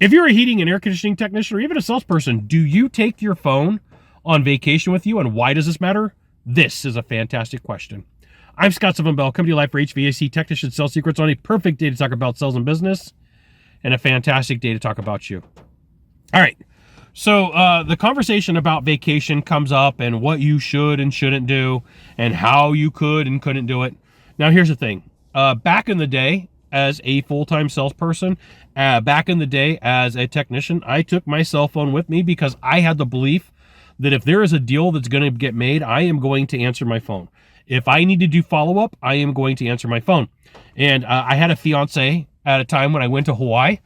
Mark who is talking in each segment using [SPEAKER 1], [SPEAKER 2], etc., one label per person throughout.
[SPEAKER 1] If you're a heating and air conditioning technician or even a salesperson, do you take your phone on vacation with you, and why does this matter? This is a fantastic question. I'm Scott Bell, coming to you live for HVAC Technician Sales Secrets, on a perfect day to talk about sales and business, and a fantastic day to talk about you. All right, so the conversation about vacation comes up and what you should and shouldn't do and how you could and couldn't do it. Now, here's the thing. Back in the day, as a full-time salesperson, back in the day as a technician, I took my cell phone with me because I had the belief that if there is a deal that's going to get made, I am going to answer my phone. If I need to do follow-up, I am going to answer my phone. And I had a fiance at a time when I went to Hawaii,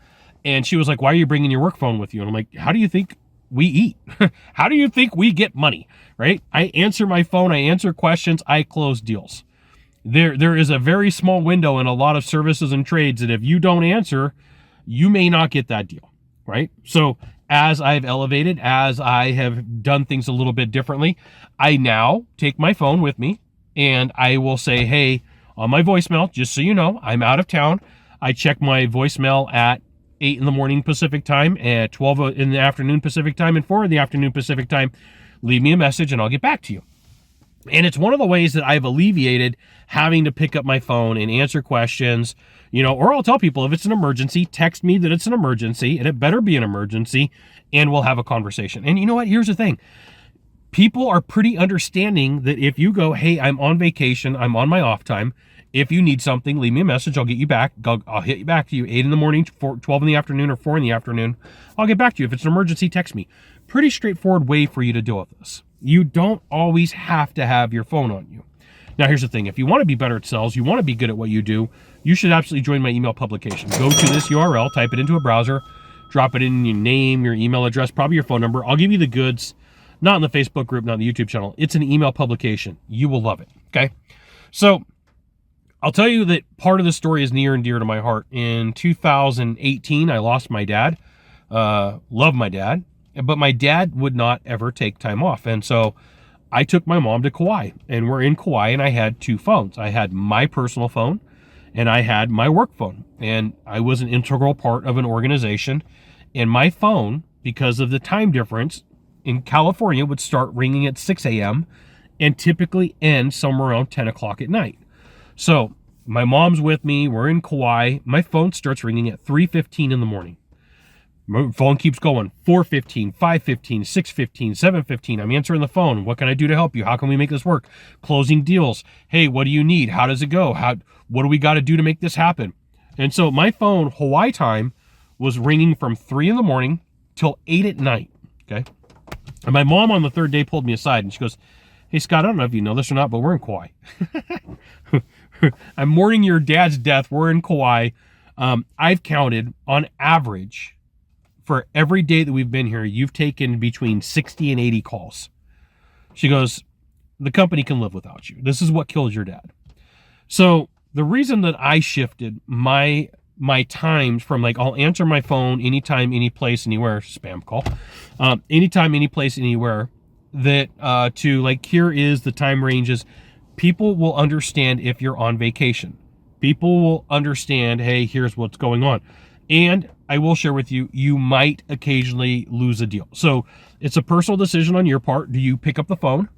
[SPEAKER 1] and she was like, "Why are you bringing your work phone with you?" And I'm like, "How do you think we eat? How do you think we get money?" Right? I answer my phone, I answer questions, I close deals. There is a very small window in a lot of services and trades that if you don't answer, you may not get that deal, right? So as I've elevated, as I have done things a little bit differently, I now take my phone with me and I will say, "Hey, on my voicemail, just so you know, I'm out of town." I check my voicemail at 8 in the morning Pacific time, at 12 in the afternoon Pacific time, and 4 in the afternoon Pacific time. Leave me a message and I'll get back to you. And it's one of the ways that I've alleviated having to pick up my phone and answer questions, or I'll tell people if it's an emergency, text me that it's an emergency, and it better be an emergency, and we'll have a conversation. And you know what? Here's the thing. People are pretty understanding that if you go, "Hey, I'm on vacation, I'm on my off time. If you need something, leave me a message. I'll get you back. I'll hit you back to you 8 in the morning, 12 in the afternoon, or 4 in the afternoon. I'll get back to you. If it's an emergency, text me." Pretty straightforward way for you to deal with this. You don't always have to have your phone on you. Now, here's the thing. If you want to be better at sales, you want to be good at what you do, you should absolutely join my email publication. Go to this URL, type it into a browser, drop it in your name, your email address, probably your phone number. I'll give you the goods, not in the Facebook group, not in the YouTube channel. It's an email publication. You will love it, okay? So I'll tell you that part of the story is near and dear to my heart. In 2018, I lost my dad. Love my dad. But my dad would not ever take time off. And so I took my mom to Kauai, and we're in Kauai, and I had two phones. I had my personal phone and I had my work phone. And I was an integral part of an organization. And my phone, because of the time difference in California, would start ringing at 6 a.m. and typically end somewhere around 10 o'clock at night. So my mom's with me. We're in Kauai. My phone starts ringing at 3:15 in the morning. My phone keeps going. 4:15, 5:15, 6:15, 7:15. I'm answering the phone. "What can I do to help you? How can we make this work?" Closing deals. "Hey, what do you need? How does it go? What do we got to do to make this happen?" And so my phone, Hawaii time, was ringing from 3 in the morning till 8 at night. Okay. And my mom on the third day pulled me aside and she goes, "Hey, Scott, I don't know if you know this or not, but we're in Kauai." I'm mourning your dad's death. We're in Kauai. I've counted on average, for every day that we've been here, you've taken between 60 and 80 calls. She goes, "The company can live without you. This is what killed your dad." So the reason that I shifted my times from I'll answer my phone anytime, any place, anywhere, spam call, anytime, any place, anywhere, that to here is the time ranges. People will understand if you're on vacation. People will understand, hey, here's what's going on. And I will share with you, you might occasionally lose a deal. So it's a personal decision on your part. Do you pick up the phone?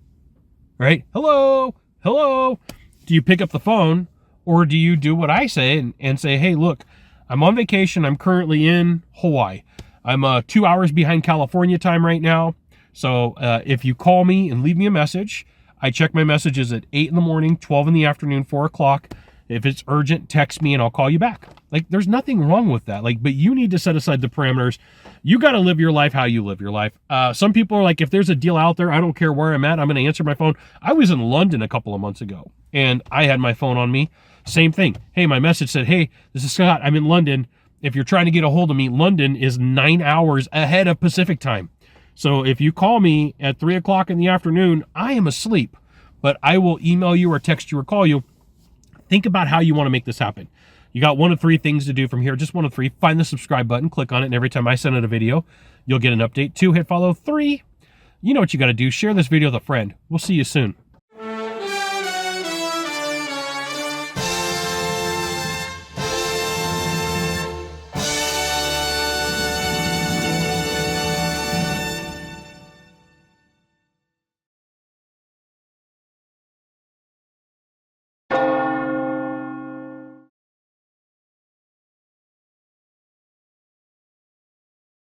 [SPEAKER 1] Right? Hello? Do you pick up the phone, or do you do what I say and say, "Hey, look, I'm on vacation. I'm currently in Hawaii. I'm 2 hours behind California time right now. So if you call me and leave me a message, I check my messages at 8 in the morning, 12 in the afternoon, 4 o'clock. If it's urgent, text me and I'll call you back." There's nothing wrong with that. But you need to set aside the parameters. You got to live your life how you live your life. Some people are like, if there's a deal out there, I don't care where I'm at, I'm going to answer my phone. I was in London a couple of months ago and I had my phone on me. Same thing. Hey, my message said, "Hey, this is Scott. I'm in London. If you're trying to get a hold of me, London is 9 hours ahead of Pacific time. So if you call me at 3 o'clock in the afternoon, I am asleep, but I will email you or text you or call you." Think about how you want to make this happen. You got one of three things to do from here. Just one of three. Find the subscribe button, click on it, and every time I send out a video, you'll get an update. 2, hit follow. 3, you know what you got to do. Share this video with a friend. We'll see you soon.